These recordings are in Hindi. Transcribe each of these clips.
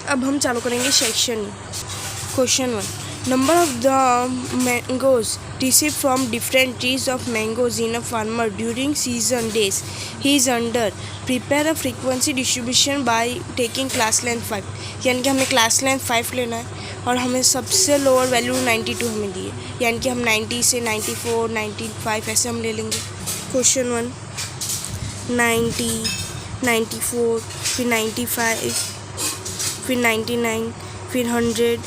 अब हम चालू करेंगे section. Question 1, number of the mangoes receive from different trees of mangoes in a farmer during season days he is under, prepare a frequency distribution by taking class length 5। यानी कि हमें क्लास लेंथ 5 लेना है और हमें सबसे लोअर वैल्यू 92 हमें दी है, यानी कि हम 90 से 94, 95 ऐसे हम ले लेंगे। क्वेश्चन 1, 90, 94, फिर 95, फिर 99, फिर 100,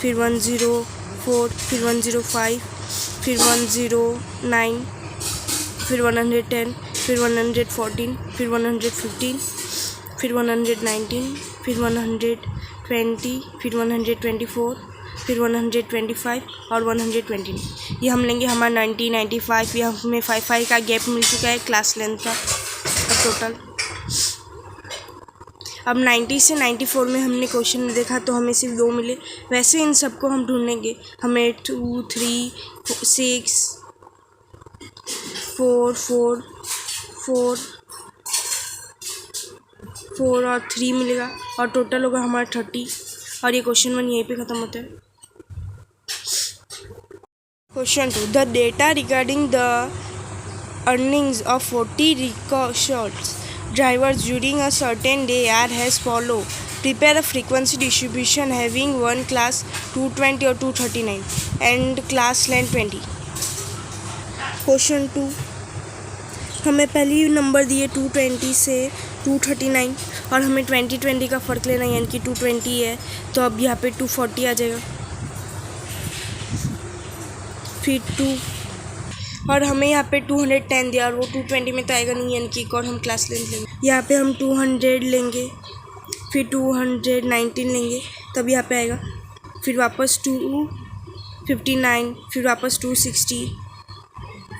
फिर 104, फिर 105, फिर 109, फिर 110, फिर 114, फिर 115, फिर 119, फिर 120, फिर 124, फिर 125 और 129। ये हम लेंगे हमारा 90, 95, ये हमें 5 का गैप मिल चुका है क्लास लेंथ का टोटल। अब 90 से 94 में हमने क्वेश्चन में देखा तो हमें सिर्फ 2 मिले, वैसे इन सबको हम ढूंढेंगे। हमें 2, 3, 6, 4, 4, 4, 4 और 3 मिलेगा और टोटल होगा हमारा 30। और ये क्वेश्चन 1 यहीं पे ख़त्म होता है। Question 2, the data regarding the earnings of 40 rickshaws drivers during a certain day are as follow. Prepare a frequency distribution having one class 220 or 239 and class length 20. Question 2, हमें पहले ही नंबर दिए 220 से 239 और हमें 20 का फ़र्क लेना है, यानी कि 220 है तो अब यहाँ पे 240 आ जाएगा, फिर 2 और हमें यहाँ पे 210 दिया और वो 220 में तो आएगा नहीं, यानी कि एक और हम क्लास लेंथ लेंगे। यहाँ पे हम 200 लेंगे, फिर 219 लेंगे तब यहाँ पे आएगा, फिर वापस 259, फिर वापस 260,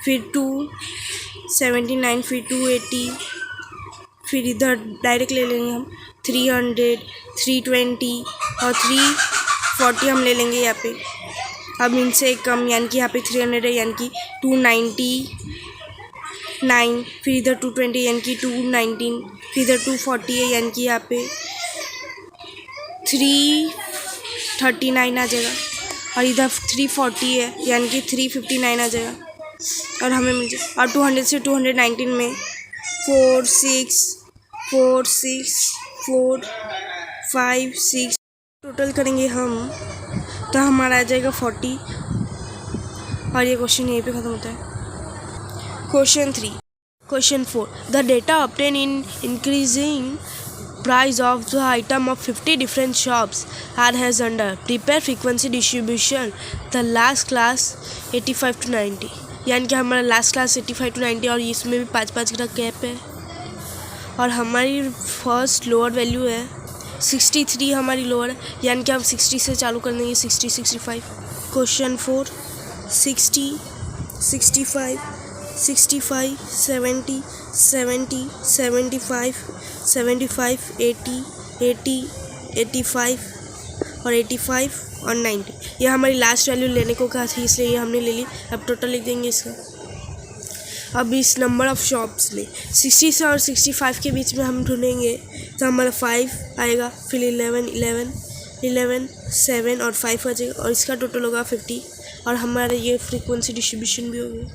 फिर 279, फिर 280, फिर इधर डायरेक्ट ले लेंगे हम 300, 320 और 340 हम ले लेंगे यहाँ पे। अब इनसे कम, यानी कि यहाँ पे 300 है, यानी कि 299, फिर इधर 220 यानी कि 219, फिर इधर 240 है, यानी कि यहाँ पे 339 आ जाएगा और इधर 340 है, यानी कि 359 आ जाएगा और हमें मिल जाए। और 200 से 219 में 4, 6, 4, 6, 4, 5, 6 टोटल करेंगे हम तो हमारा आ जाएगा 40 और ये क्वेश्चन यहीं पे ख़त्म होता है। Question 3, question 4, the data obtain in increasing price of the item of 50 different shops are has under, prepare frequency distribution the last class 85 to 90। यानी कि हमारा लास्ट क्लास 85 to 90 और इसमें भी 5 का गैप है और हमारी फर्स्ट लोअर वैल्यू है 63, हमारी लोअर है, यानी कि हम 60 से चालू कर देंगे, 60, 65। क्वेश्चन 4, 60, 65, 65, 70, 70, 75, 75, 80, 80, 85 और 85 और 90। ये हमारी लास्ट वैल्यू लेने को कहा थी, इसलिए ये हमने ले ली। अब टोटल लिख देंगे इसका। अब इस नंबर ऑफ़ शॉप्स में 60 से और 65 के बीच में हम ढूंढेंगे तो हमारा 5 आएगा, फिर 11, 11, 11, 7 और 5 आ जाएगा और इसका टोटल होगा 50 और हमारा ये फ्रीक्वेंसी डिस्ट्रीब्यूशन भी होगी।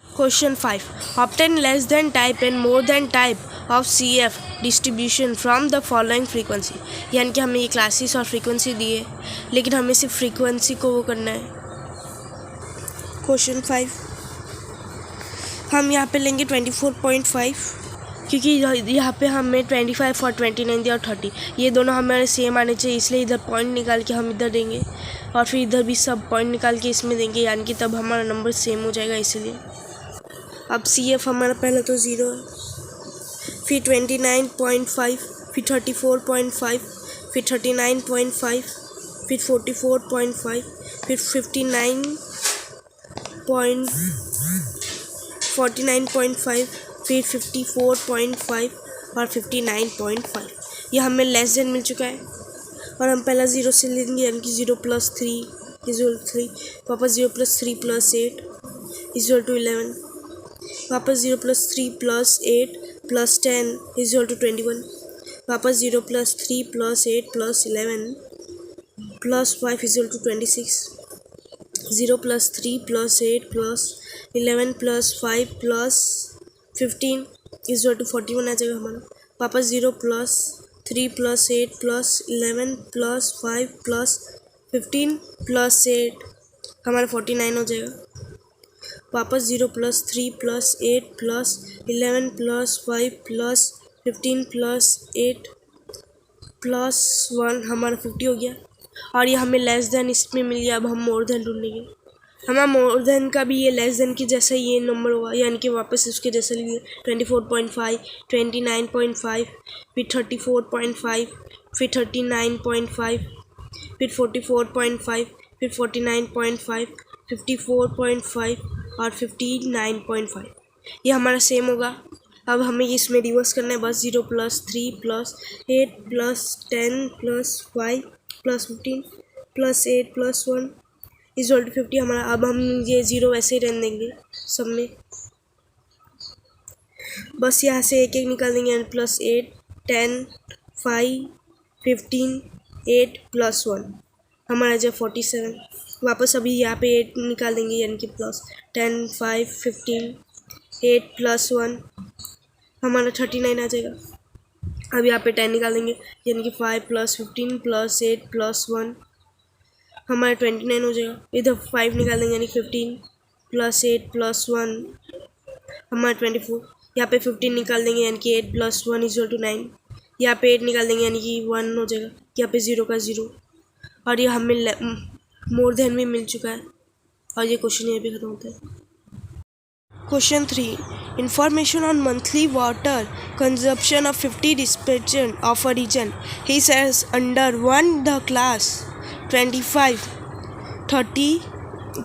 Question 5, obtain less than type and more than type of CF distribution from the following frequency. यानी कि हमें ये क्लासेस और फ्रीक्वेंसी दी है, लेकिन हमें सिर्फ फ्रीक्वेंसी को वो करना है। क्वेश्चन 5, हम यहाँ पे लेंगे 24.5 क्योंकि यहाँ पे हमें 25 और 29 दिया और 30, ये दोनों हमारे सेम आने चाहिए, इसलिए इधर पॉइंट निकाल के हम इधर देंगे और फिर इधर भी सब पॉइंट निकाल के इसमें देंगे, यानी कि तब हमारा नंबर सेम हो जाएगा इसलिए। अब CF हमारा पहला तो 0 है, फिर 29.5, फिर 34.5, फिर 39.5, फिर 44.5, फिर 49.5, फिर 54.5 और 59.5। ये हमें लेस देन मिल चुका है और हम पहला 0 से लेंगे, यानी कि 0 + 3 = 3, वापस 0 + 3 + 8 = 11, वापस 0 + 3 + 8 + 10 = 21, वापस 0 plus 3 plus 8 plus 11 plus 5 is equal to 26। 0 plus 3 plus 8 plus 11 plus 5 plus 15 is equal to 41 आ जाएगा हमारा। वापस 0 plus 3 plus 8 plus 11 plus 5 plus 15 plus 8 हमारा 49 हो जाएगा। वापस 0 plus 3 plus 8 plus 11 plus 5 plus 15 plus 8 plus 1 हमारा 50 हो गया। और ये हमें लेस देन इसमें मिल गया। अब हम मोर देन ढूंढेंगे। हमारा मोर देन का भी ये लेस देन की जैसा ये नंबर होगा, यानी कि वापस उसके जैसा लिए 24.5, 29.5, फिर 34.5, फिर 39.5, फिर 44.5, फिर 49.5, 54.5 और 59.5। ये हमारा सेम होगा। अब हमें इसमें रिवर्स करना है बस। 0 plus 3 plus 8 plus 10 plus 5 plus 15 plus 8 plus 1 is equal to 50 हमारा। अब हम ये 0 वैसे ही रहने देंगे सब में, बस यहाँ से एक एक निकाल देंगे। प्लस 8 10 5 15 8 प्लस 1 हमारा जो 47। वापस अभी यहाँ पे 8 निकाल देंगे, यानी कि प्लस 10 5 15 8 प्लस 1 हमारा 39 आ जाएगा। अब यहाँ पे 10 निकाल देंगे, यानी कि 5 प्लस 15 प्लस 8 प्लस 1 हमारा 29 हो जाएगा। इधर 5 निकाल देंगे, यानी 15 प्लस 8 प्लस 1 हमारा 24। यहाँ पे 15 निकाल देंगे, यानी कि 8 प्लस 1 इज इक्वल टू 9। यहाँ पे 8 निकाल देंगे, यानी कि 1 हो जाएगा। यहाँ पे 0 का 0। और ये हमें मोर देन भी मिल चुका है। और ये क्वेश्चन ये भी खत्म होता है। Question 3. Information on monthly water consumption of 50 recipients of a region. He says under 1 the class 25 30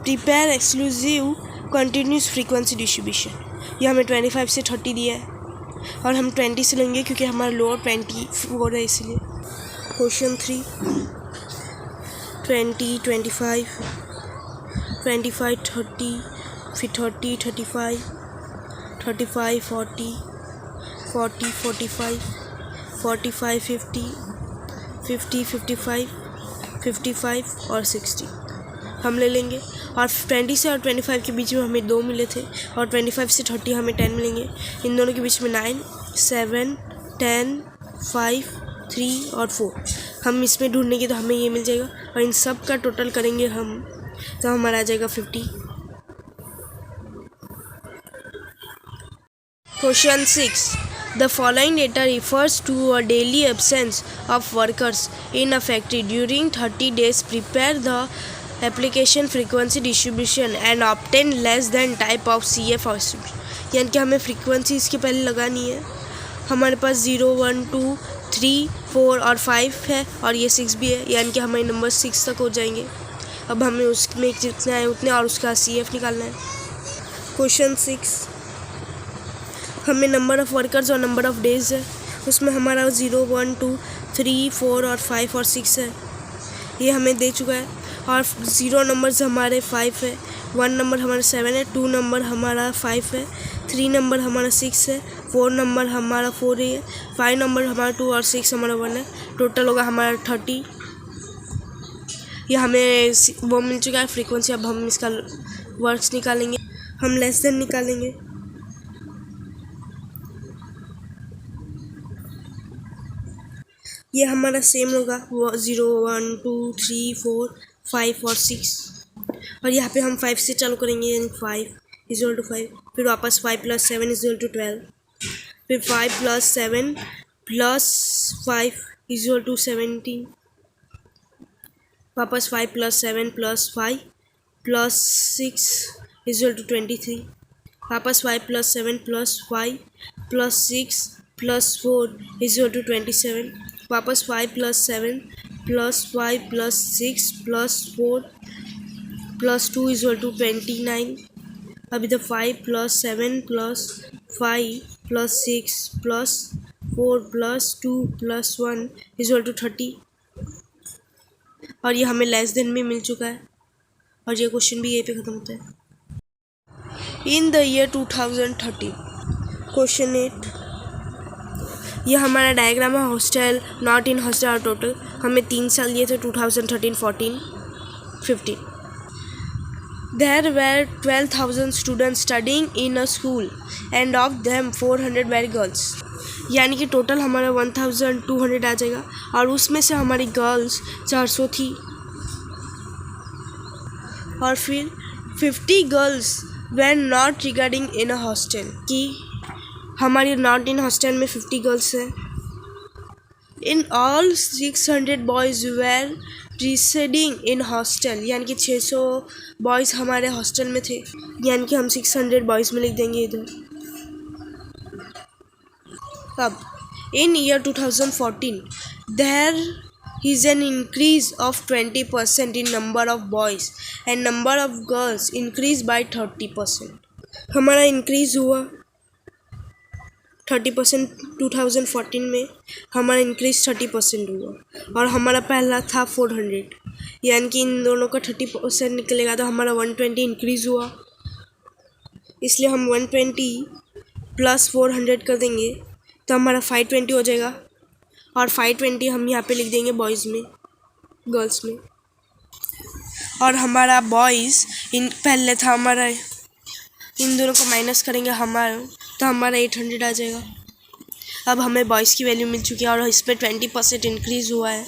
prepare exclusive continuous frequency distribution. ये हमें 25 से 30 दिया है और हम 20 से लेंगे क्योंकि हमारा लोअर 24 है इसलिए। Question 3. 20 25 25 30 फिर 30 35 35 40 40 45 45 50 50 55 55 और 60 हम ले लेंगे। और 20 से और 25 के बीच में हमें 2 मिले थे और 25 से 30 हमें 10 मिलेंगे। इन दोनों के बीच में 9 7 10 5 3 और 4 हम इसमें ढूंढेंगे तो हमें ये मिल जाएगा। और इन सब का टोटल करेंगे हम तो हमारा आ जाएगा 50। Question 6. The following data refers to a daily absence of workers in a factory during 30 days. Prepare the application frequency distribution and obtain less than type of CF distribution. यानी कि हमें फ्रीक्वेंसी इसके पहले लगानी है। हमारे पास 0 1 2 3 4 और 5 है और ये 6 भी है, यानी कि हमारे नंबर 6 तक हो जाएंगे। अब हमें उसमें जितने आए उतने और उसका CF निकालना है। क्वेश्चन 6. हमें नंबर ऑफ़ वर्कर्स और नंबर ऑफ़ डेज़ है, उसमें हमारा 0 1 2 3 4 और 5 और 6 है, ये हमें दे चुका है। और 0 नंबर्स हमारे 5 है, 1 नंबर हमारा 7 है, 2 नंबर हमारा 5 है, 3 नंबर हमारा 6 है, 4 नंबर हमारा 4 है, 5 नंबर हमारा 2 और 6 हमारा 1 है। टोटल होगा हमारा 30। ये हमें वो मिल चुका है फ्रीक्वेंसी। अब हम इसका वर्क्स निकालेंगे। हम लेस देन निकालेंगे। ये हमारा सेम होगा 0 1 2 3 4 5 और 6। और यहाँ पे हम 5 से चालू करेंगे, यानी 5 इज इक्वल टू 5। फिर वापस 5 प्लस 7 इज इक्वल टू 12। फिर 5 plus 7 plus 5 is equal to 17। वापस 5 plus 7 plus 5 plus 6 is equal to 23। वापस 5 plus 7 plus 5 plus 6 plus 4 is equal to 27। वापस 5 plus 7 plus 5 plus 6 plus 4 plus 2 is equal to 29। अब इधर 5 plus 7 plus 5 plus 6 plus 4 plus 2 plus 1 is equal to 30। और ये हमें लेस देन भी मिल चुका है और ये क्वेश्चन भी यहीं पे ख़त्म होता है। In the year 2013 question 8. ये हमारा डायग्राम है हॉस्टल, नॉट इन हॉस्टल और टोटल। हमें 3 साल दिए थे 2013, 14, 15। There were 12,000 students studying in a school and of them 400 were girls। यानी कि टोटल हमारा 1200 आ जाएगा और उसमें से हमारी गर्ल्स 400 थी। और फिर 50 girls were not regarding in a hostel कि हमारी नॉट इन हॉस्टल में 50 गर्ल्स हैं। In all 600 boys were residing in hostel, यानी कि 600 बॉयज़ हमारे हॉस्टल में थे, यानी कि हम 600 बॉयज़ में लिख देंगे इधर। अब in year 2014 there is an increase of 20% in number of boys and number of girls increased by 30%। हमारा इंक्रीज़ हुआ 30%। 2014 में हमारा इंक्रीज 30% हुआ और हमारा पहला था 400, यानी कि इन दोनों का 30% निकलेगा तो हमारा 120 इंक्रीज़ हुआ। इसलिए हम 120 प्लस 400 कर देंगे तो हमारा 520 हो जाएगा और 520 हम यहाँ पे लिख देंगे बॉयज़ में, गर्ल्स में। और हमारा बॉयज़ इन पहले था हमारा, इन दोनों को माइनस करेंगे हमारा तो हमारा 800 आ जाएगा। अब हमें बॉयज़ की वैल्यू मिल चुकी है और इस पर 20% इंक्रीज़ हुआ है,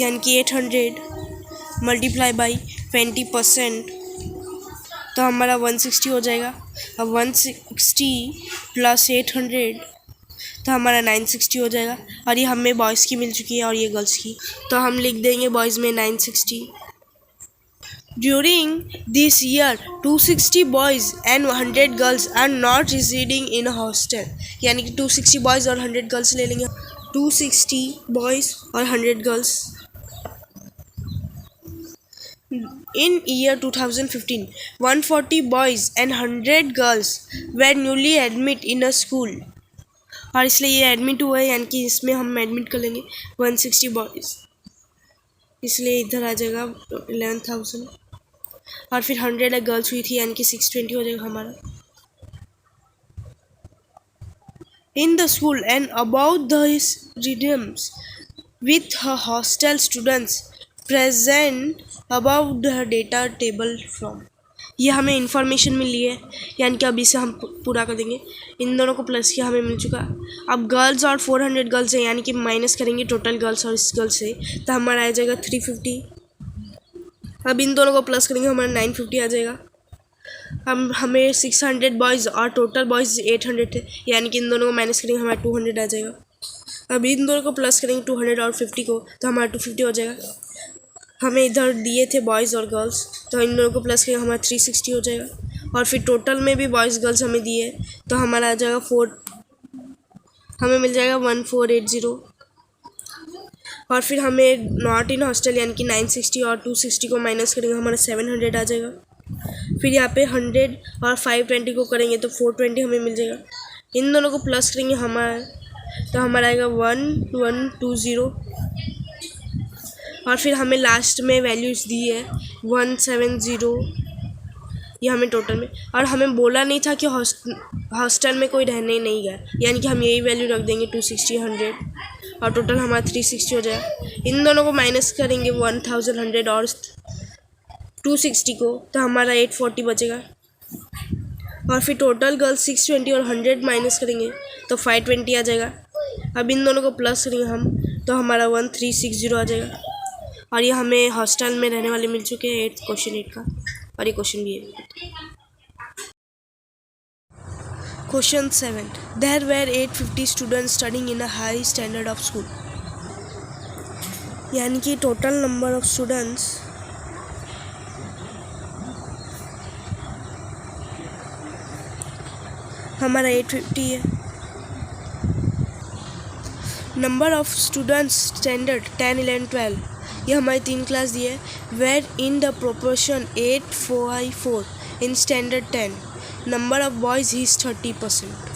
यानी कि 800 मल्टीप्लाई बाई 20% तो हमारा 160 हो जाएगा। अब 160 प्लस 800 तो हमारा 960 हो जाएगा और ये हमें बॉयज़ की मिल चुकी है और ये गर्ल्स की, तो हम लिख देंगे बॉयज़ में 960। During this year 260 boys and 100 girls are not residing in a hostel, यानी कि 260 boys और 100 girls ले लेंगे। 260 boys और 100 girls। In year 2015 140 boys and 100 girls were newly admit in a school, और इसलिए ये एडमिट हुआ है, यानी कि इसमें हम एडमिट कर लेंगे 160 बॉयज़, इसलिए इधर आ जाएगा 11,000 और फिर 100 गर्ल्स हुई थी, यानी कि 620 हो जाएगा हमारा। In the school and about the रिडम्स with hostel students present about the data table from, ये हमें इंफॉर्मेशन मिली है, यानी कि अब इसे हम पूरा कर देंगे। इन दोनों को प्लस किया हमें मिल चुका। अब गर्ल्स और 400 गर्ल्स है, यानी कि माइनस करेंगे टोटल गर्ल्स और इस गर्ल्स से तो हमारा आ जाएगा 350। अब इन दोनों को प्लस करेंगे हमारा 950 आ जाएगा। अब हमें 600 बॉयज़ और टोटल बॉयज़ 800 थे, यानी कि इन दोनों को माइनस करेंगे हमारा 200 आ जाएगा। अब इन दोनों को प्लस करेंगे 200 और 50 को तो हमारा 250 हो जाएगा। हमें इधर दिए थे बॉयज़ और गर्ल्स तो इन दोनों को प्लस करेंगे हमारा 360 हो जाएगा और फिर टोटल में भी बॉयज़ गर्ल्स हमें दिए तो हमारा आ जाएगा हमें मिल जाएगा 1480। और फिर हमें नॉट इन हॉस्टल यानी कि 960 और 260 को माइनस करेंगे हमारा 700 आ जाएगा। फिर यहाँ पे 100 और 520 को करेंगे तो 420 हमें मिल जाएगा। इन दोनों को प्लस करेंगे हमारा तो हमारा आएगा 1120 और फिर हमें लास्ट में वैल्यूज़ दी है 170, ये हमें टोटल में, और हमें बोला नहीं था कि हॉस्टल में कोई रहने नहीं गया, यानी कि हम यही वैल्यू रख देंगे 260 100 और टोटल हमारा 360 हो जाएगा। इन दोनों को माइनस करेंगे 1100 और 260 को तो हमारा 840 बचेगा और फिर टोटल गर्ल्स 620 और 100 माइनस करेंगे तो 520 आ जाएगा। अब इन दोनों को प्लस करेंगे हम तो हमारा 1360 आ जाएगा और ये हमें हॉस्टल में रहने वाले मिल चुके हैं क्वेश्चन 8 का, और ये क्वेश्चन भी है। Question 7, there were 850 students studying in a high standard of school, यानी कि टोटल नंबर ऑफ स्टूडेंट्स हमारा 850 है। नंबर ऑफ स्टूडेंट्स स्टैंडर्ड 10 11 12 ये हमारी 3 क्लास दी है। Were in the proportion 8:4 in standard 10 number of boys is 30%,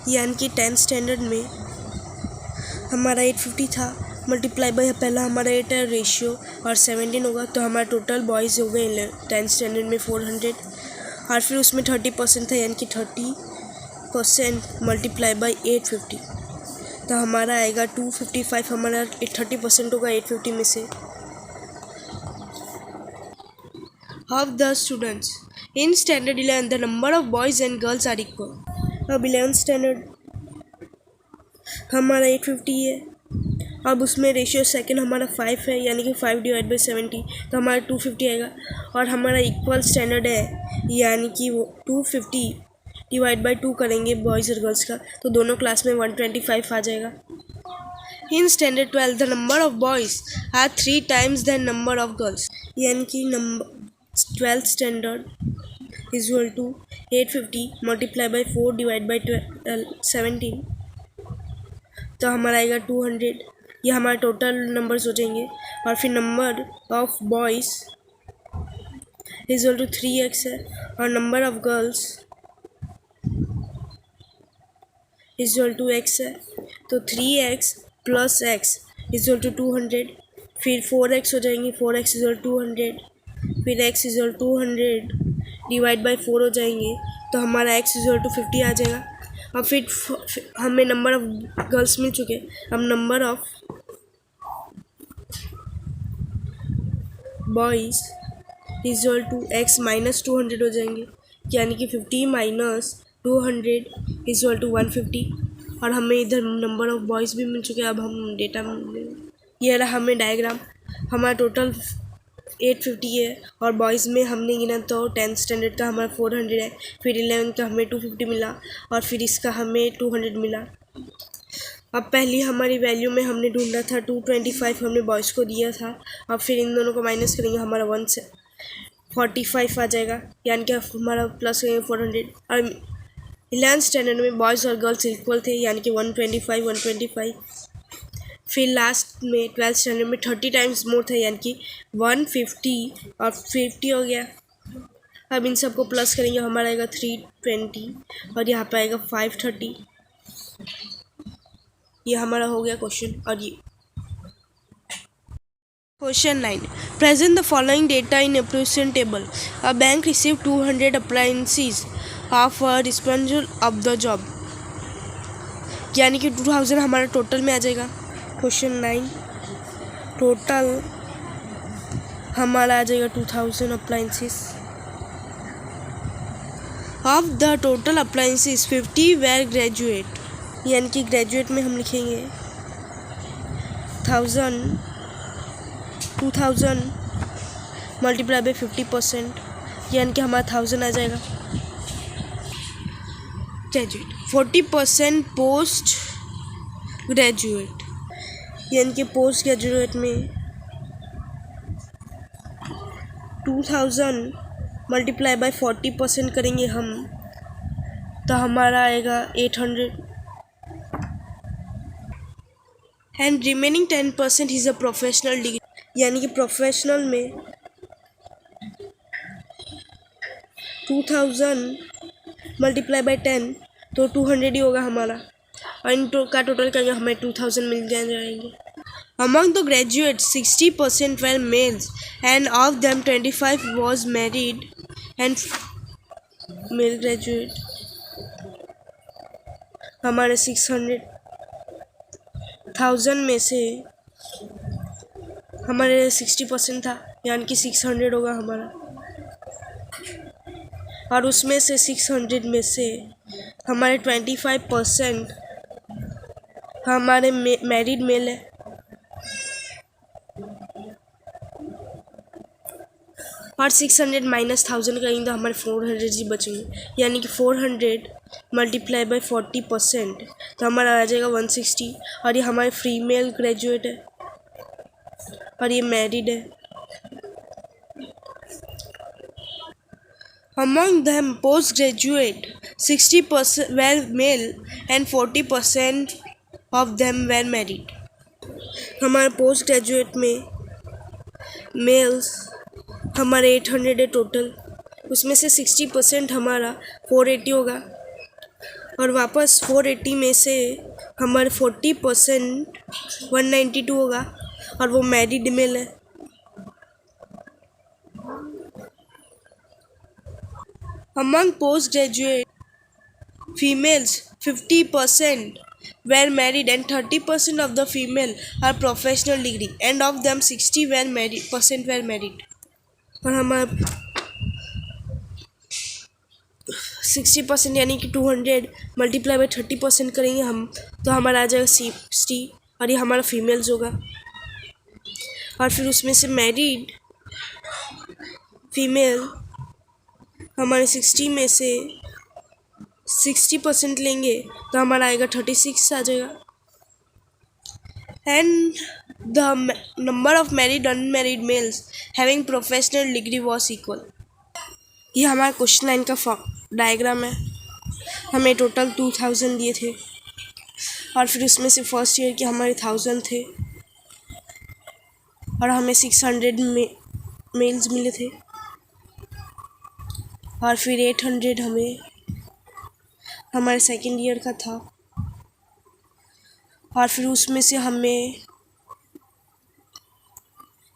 यानी कि 10 स्टैंडर्ड में हमारा 850 था मल्टीप्लाई बाई पहला हमारा 8 है रेशियो और 17 होगा तो हमारा टोटल बॉयज़ हो गए 10 स्टैंडर्ड में 400 और फिर उसमें 30% था यानी कि 30 परसेंट मल्टीप्लाई बाई 850, तो हमारा आएगा 255, हमारा 30% होगा 850 में से। Of the students in standard 11 the number of boys and girls are equal। अब 11th स्टैंडर्ड हमारा 850 है। अब उसमें रेशियो सेकंड हमारा 5 है, यानी कि 5 डिवाइड बाई 70, तो हमारा 250 आएगा। और हमारा इक्वल स्टैंडर्ड है, यानी कि वो 250 डिवाइड बाई 2 करेंगे बॉयज़ और गर्ल्स का, तो दोनों क्लास में 125 आ जाएगा। In standard 12 the number of boys are 3 times the number of girls, यानी कि number 12th standard equal to 850 multiply by 4 divide by 17, तो हमारा आएगा 200। ये हमारे टोटल नंबर्स हो जाएंगे। और फिर number of boys equal to 3x है, और number of girls equal to x है, तो 3x plus x equal to 200। फिर 4x हो जाएंगे, 4x इक्वल 200, फिर x इक्वल 200 डिवाइड बाई 4 हो जाएंगे, तो हमारा x इक्वल टू 50 आ जाएगा। और फिर हमें नंबर ऑफ गर्ल्स मिल चुके। अब number of boys equal to x minus 200 हो जाएंगे, यानी कि 50 माइनस 200 इक्वल टू 150। और हमें इधर नंबर ऑफ बॉयज़ भी मिल चुके। अब हम डेटा ये रहा हमें डायग्राम। हमारा टोटल 850 है, और बॉयज़ में हमने गिना तो 10th स्टैंडर्ड का हमारा 400 है, फिर 11th का हमें 250 मिला, और फिर इसका हमें 200 मिला। अब पहली हमारी वैल्यू में हमने ढूंढा था 225, हमने बॉयज़ को दिया था। अब फिर इन दोनों को माइनस करेंगे, हमारा 145 आ जाएगा, यानी कि हमारा प्लस करेंगे 400। और 11th स्टैंडर्ड में बॉयज़ और गर्ल्स इक्वल थे, यानी कि 125। फिर लास्ट में 12th स्टैंडर्ड में 30 टाइम्स मोर था, यानी कि 150 और 50 हो गया। अब इन सबको प्लस करेंगे, हमारा आएगा 320, और यहाँ पे आएगा 530। ये हमारा हो गया क्वेश्चन। और ये question 9, present the following data in appreciation table. A bank receive 200 appliances of a responsible of the job, यानी कि 2000 हमारा टोटल में आ जाएगा। क्वेश्चन 9, टोटल हमारा आ जाएगा 2000 appliances. Of the total appliances 50 were graduate, यानी कि ग्रेजुएट में हम लिखेंगे 2000 मल्टीप्लाई बाई 50%, यानी कि हमारा 1000 आ जाएगा। ग्रेजुएट 40% पोस्ट ग्रेजुएट, यानी कि पोस्ट ग्रेजुएट में 2000 मल्टीप्लाई बाई 40% करेंगे हम, तो हमारा आएगा 800। And remaining 10% is a professional degree, यानी कि प्रोफेशनल में 2000 मल्टीप्लाई बाई 10, तो 200 ही होगा हमारा। और इन का टोटल करेंगे, हमें 2000 मिल जाएंगे। Among the graduate 60% were males and of them 25 was married and male graduate। हमारे 600,000 में से हमारे 60% था, यानी कि 600 होगा हमारा। और उसमें से 600 में से हमारे 25% हमारे मैरिड मेल है। और 600 माइनस 1000 करेंगे तो हमारे 400 ही बचेंगे, यानी कि 400 मल्टीप्लाई बाई 40%, तो हमारा आ जाएगा 160। और ये हमारे फीमेल ग्रेजुएट है, और ये मैरिड है। Among them postgraduate 60% were male and 40% of them were married। हमारे पोस्ट ग्रेजुएट में मेल्स हमारे 800 है टोटल, उसमें से 60% हमारा 480 होगा, और वापस 480 में से हमारे 40% 192 होगा, और वो मैरिड मेल है। Among postgraduate females 50% were married and 30% of the female are professional degree and of them 60 were married और हमारा 60% यानी कि 200 मल्टीप्लाई बाई 30% करेंगे हम तो हमारा आ जाएगा 60 और ये हमारा फीमेल्स होगा और फिर उसमें से मैरिड फीमेल हमारे 60 में से 60% लेंगे तो हमारा आएगा 36 आ जाएगा and the number of married unmarried males having professional degree was equal. ये हमारा क्वेश्चन लाइन का डायग्राम है। हमें टोटल 2000 दिए थे और फिर उसमें से फर्स्ट ईयर के हमारे 1000 थे और हमें 600 मेल्स मिले थे और फिर 800 हमें हमारे सेकेंड ईयर का था और फिर उसमें से हमें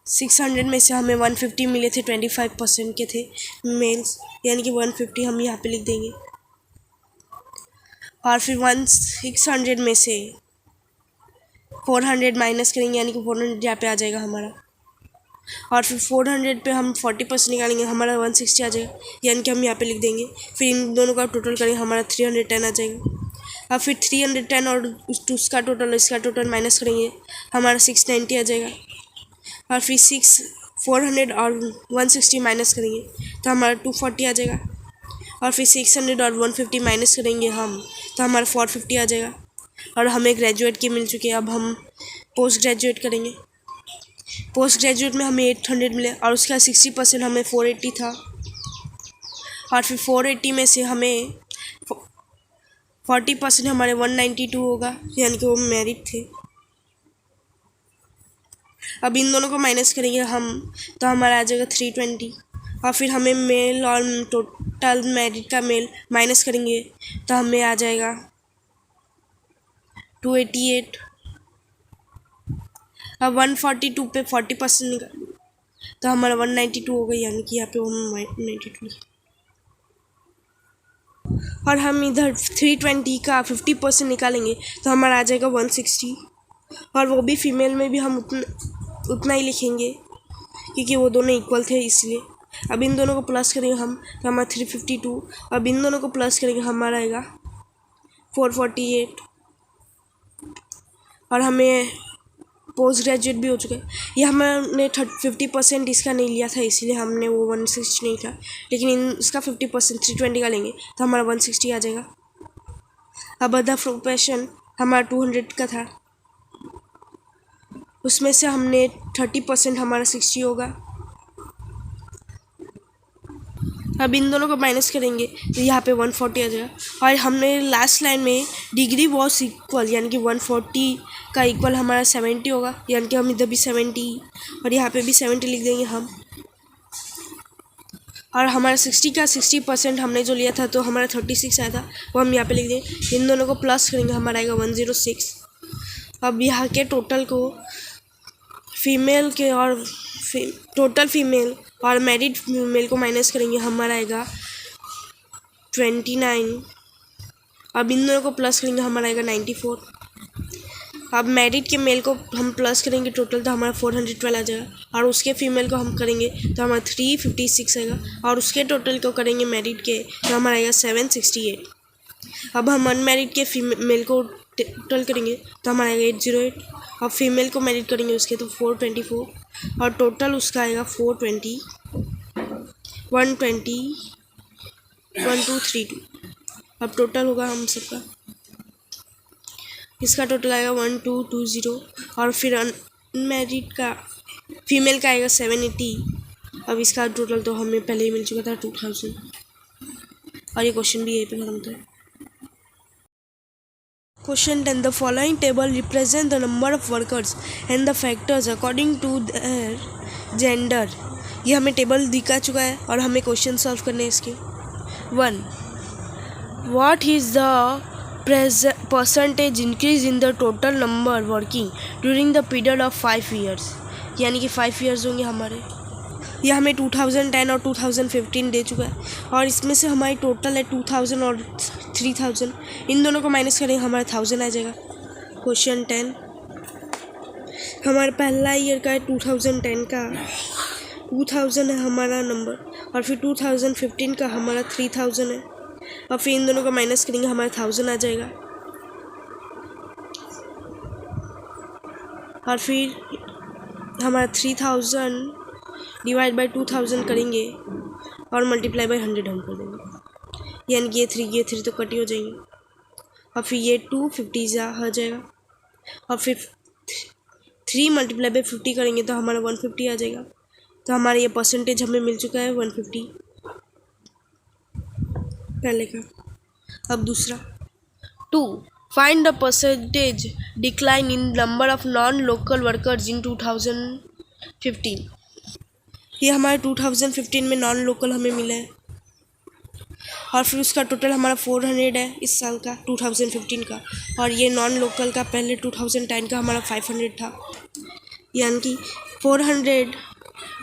600 में से हमें 150 मिले थे 25% के थे मेल्स यानी कि 150 हम यहाँ पे लिख देंगे और फिर 600 में से 400 माइनस करेंगे यानी कि 400 यहाँ पे आ जाएगा हमारा और फिर 400 पे हम 40% निकालेंगे हमारा 160 आ जाएगा यानी कि हम यहाँ पे लिख देंगे। फिर इन दोनों का टोटल करेंगे हमारा 310 आ जाएगा और फिर 310 और उसका टोटल माइनस करेंगे हमारा 690 आ जाएगा और फिर 400 और 160 माइनस करेंगे तो हमारा 240 आ जाएगा और फिर 600 और 150 माइनस करेंगे हम तो हमारा 450 आ जाएगा और हमें ग्रेजुएट के मिल चुके हैं। अब हम पोस्ट ग्रेजुएट करेंगे। पोस्ट ग्रेजुएट में हमें 800 मिले और उसका 60% हमें 480 था और फिर 480 में से हमें 40% हमारे 192 होगा यानी कि वो मैरिड थे। अब इन दोनों को माइनस करेंगे हम तो हमारा आ जाएगा 320 और फिर हमें मेल और टोटल मैरिड का मेल माइनस करेंगे तो हमें आ जाएगा 288। अब 142 पे 40% निकाल तो हमारा 192 हो गई यानी कि यहाँ पे 192 और हम इधर 320 का 50% निकालेंगे तो हमारा आ जाएगा 160 और वो भी फीमेल में भी हम उतना ही लिखेंगे क्योंकि वो दोनों इक्वल थे इसलिए। अब इन दोनों को प्लस करेंगे हम तो हमारा 352। अब इन दोनों को प्लस करेंगे हमारा आएगा 448 और हमें पोस्ट ग्रेजुएट भी हो चुका है। ये हमने 50% इसका नहीं लिया था इसीलिए हमने वो 160 नहीं था लेकिन इसका 50% 320 का लेंगे तो हमारा 160 आ जाएगा। अब अदर प्रोफेशन हमारा 200 का था उसमें से हमने 30% हमारा 60 होगा। अब इन दोनों को माइनस करेंगे तो यहाँ पे 140 आ जाएगा और हमने लास्ट लाइन में डिग्री वॉज इक्वल यानी कि 140 का इक्वल हमारा 70 होगा यानी कि हम इधर भी 70 और यहाँ पे भी 70 लिख देंगे हम और हमारा 60 का 60% हमने जो लिया था तो हमारा 36 आया था वो हम यहाँ पे लिख देंगे। इन दोनों को प्लस करेंगे हमारा आएगा 106। अब यहाँ के टोटल को फीमेल के और टोटल फीमेल और मैरिड फीमेल को माइनस करेंगे हमारा आएगा 29। अब इन दोनों को प्लस करेंगे हमारा आएगा 94। अब मैरिड के मेल को हम प्लस करेंगे टोटल तो हमारा 412 आ जाएगा और उसके फीमेल को हम करेंगे तो हमारा 356 आएगा और उसके टोटल को करेंगे मैरिड के तो हमारा आएगा 768। अब हम अनमैरिड के मेल को टोटल करेंगे तो हमारा आएगा 808 और फीमेल को मैरिड करेंगे उसके तो 424 और टोटल उसका आएगा 420 120 1232। अब टोटल होगा हम सबका इसका टोटल आएगा 1220 और फिर अनमैरिड का फीमेल का आएगा 780। अब इसका टोटल तो हमें पहले ही मिल चुका था 2000 और ये क्वेश्चन भी यहीं पे खत्म था। Question 10. The following table represent the number of workers and the factors according to their gender. ये हमें टेबल दिखा चुका है और हमें क्वेश्चन सॉल्व करने हैं इसके। 1. What is the percentage increase in the total number working during the period of 5 years? यानी कि 5 years होंगे हमारे। यह हमें 2010 और 2015 दे चुका है और इसमें से हमारी टोटल है 2000 और 3000, इन दोनों को माइनस करेंगे हमारा 1000 आ जाएगा। क्वेश्चन 10 हमारा पहला ईयर का है 2010 का 2000 है हमारा नंबर, और फिर 2015 का हमारा 3000 है, और फिर इन दोनों को माइनस करेंगे हमारा 1000 आ जाएगा। और फिर हमारा 3000 डिवाइड बाई 2000 करेंगे और मल्टीप्लाई बाई 100 हम कर देंगे, यानी कि ये थ्री तो कट ही हो जाएंगे, और फिर ये 250 आ जाएगा, और फिर 3 मल्टीप्लाई बाई 50 करेंगे तो हमारा 150 आ जाएगा। तो हमारा ये परसेंटेज हमें मिल चुका है 150 पहले का। अब दूसरा 2 find the percentage decline in number of non local workers in 2015। ये हमारे 2015 में नॉन लोकल हमें मिला है, और फिर उसका टोटल हमारा 400 है इस साल का 2015 का, और ये नॉन लोकल का पहले 2010 का हमारा 500 था, यानी कि 400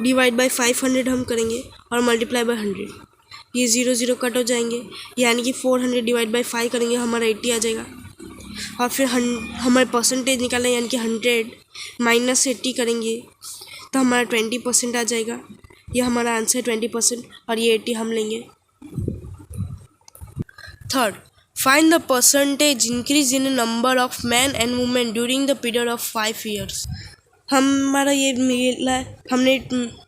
डिवाइड बाई 500 हम करेंगे और मल्टीप्लाई बाई 100, ये 0 कट हो जाएंगे, यानी कि 400 डिवाइड बाई 5 करेंगे हमारा 80 आ जाएगा। और फिर हमारे परसेंटेज निकालें, यानी कि 100 माइनस 80 करेंगे तो हमारा 20% आ जाएगा। यह हमारा आंसर 20%, और ये 80 हम लेंगे। Third find the percentage increase in number of man and women during the period of 5 years. हमारा ये मिला, हमने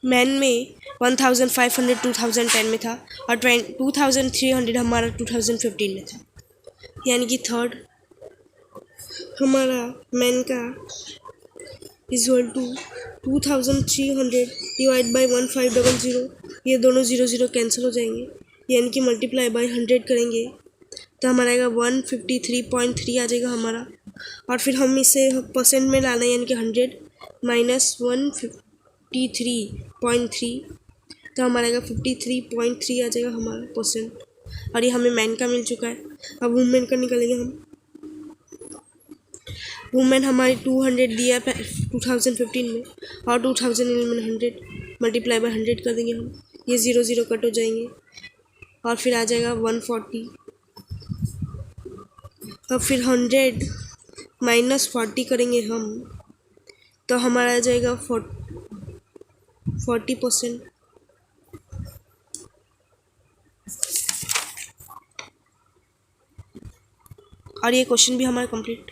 मैन में 1500 2010 में था, और 2300 हमारा 2015 में था, यानी कि थर्ड हमारा मैन का इक्वल टू 2300 डिवाइड बाई 1500, ये दोनों 0 कैंसिल हो जाएंगे, यानी कि मल्टीप्लाई बाई 100 करेंगे तो हमारा आएगा 153.3 आ जाएगा हमारा। और फिर हम इसे परसेंट में लाना है, यानी कि 100 माइनस 153.3, तो हमारा आएगा 53.3 आ जाएगा हमारा परसेंट, और ये हमें मैन का मिल चुका है। अब वुमेन का निकालेंगे हम। वुमेन हमारी 200 दिया 2015 में, और 2011 में 100 मल्टीप्लाई बाई 100 कर देंगे हम, ये 0 कट हो जाएंगे, और फिर आ जाएगा 140, और फिर 100 माइनस 40 करेंगे हम तो हमारा आ जाएगा 40%। और ये क्वेश्चन भी हमारा कंप्लीट।